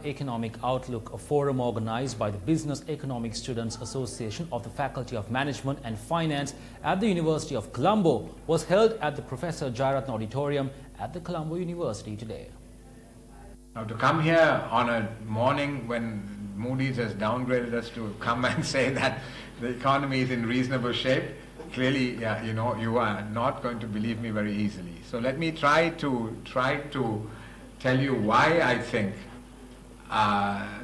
Economic Outlook, a forum organized by the Business Economic Students Association of the Faculty of Management and Finance at the University of Colombo, was held at the Professor Jairatna Auditorium at the Colombo University today. Now, to come here on a morning when Moody's has downgraded us to come and say that the economy is in reasonable shape, clearly, you are not going to believe me very easily. So let me try to tell you why I think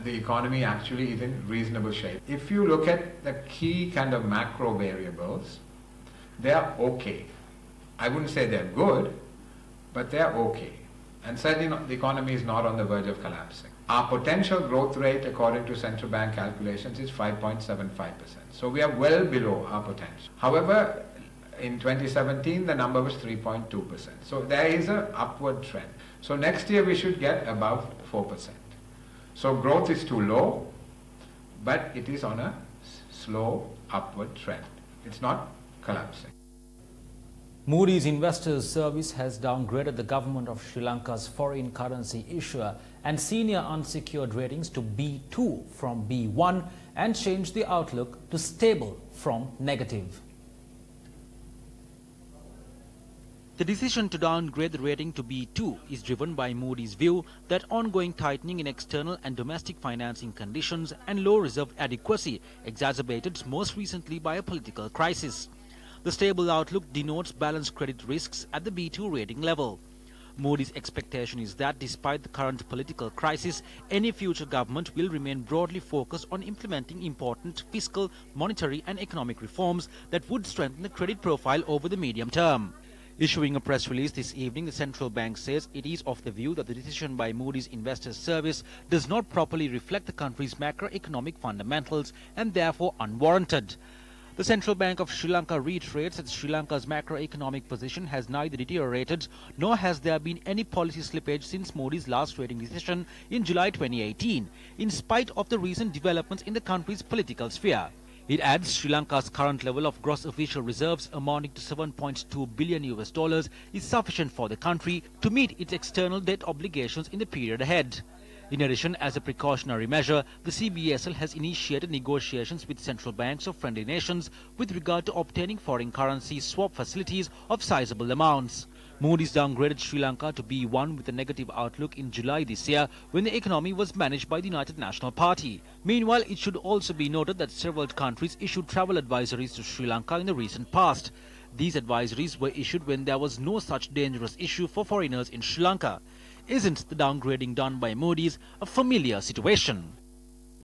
the economy actually is in reasonable shape. If you look at the key kind of macro variables, they are okay. I wouldn't say they're good, but they're okay. And certainly the economy is not on the verge of collapsing. Our potential growth rate, according to central bank calculations, is 5.75%. So we are well below our potential. However, in 2017, the number was 3.2%. So there is an upward trend. So next year, we should get above 4%. So growth is too low, but it is on a slow upward trend. It's not collapsing. Moody's Investors Service has downgraded the government of Sri Lanka's foreign currency issuer and senior unsecured ratings to B2 from B1 and changed the outlook to stable from negative. The decision to downgrade the rating to B2 is driven by Moody's view that ongoing tightening in external and domestic financing conditions and low reserve adequacy, exacerbated most recently by a political crisis. The stable outlook denotes balanced credit risks at the B2 rating level. Moody's expectation is that despite the current political crisis, any future government will remain broadly focused on implementing important fiscal, monetary and economic reforms that would strengthen the credit profile over the medium term. Issuing a press release this evening, the central bank says it is of the view that the decision by Moody's Investors Service does not properly reflect the country's macroeconomic fundamentals and therefore unwarranted. The Central Bank of Sri Lanka reiterates that Sri Lanka's macroeconomic position has neither deteriorated nor has there been any policy slippage since Moody's last rating decision in July 2018, in spite of the recent developments in the country's political sphere. It adds Sri Lanka's current level of gross official reserves amounting to $7.2 billion is sufficient for the country to meet its external debt obligations in the period ahead. In addition, as a precautionary measure, the CBSL has initiated negotiations with central banks of friendly nations with regard to obtaining foreign currency swap facilities of sizable amounts. Moody's downgraded Sri Lanka to B1 with a negative outlook in July this year when the economy was managed by the United National Party. Meanwhile, it should also be noted that several countries issued travel advisories to Sri Lanka in the recent past. These advisories were issued when there was no such dangerous issue for foreigners in Sri Lanka. Isn't the downgrading done by Moody's a familiar situation?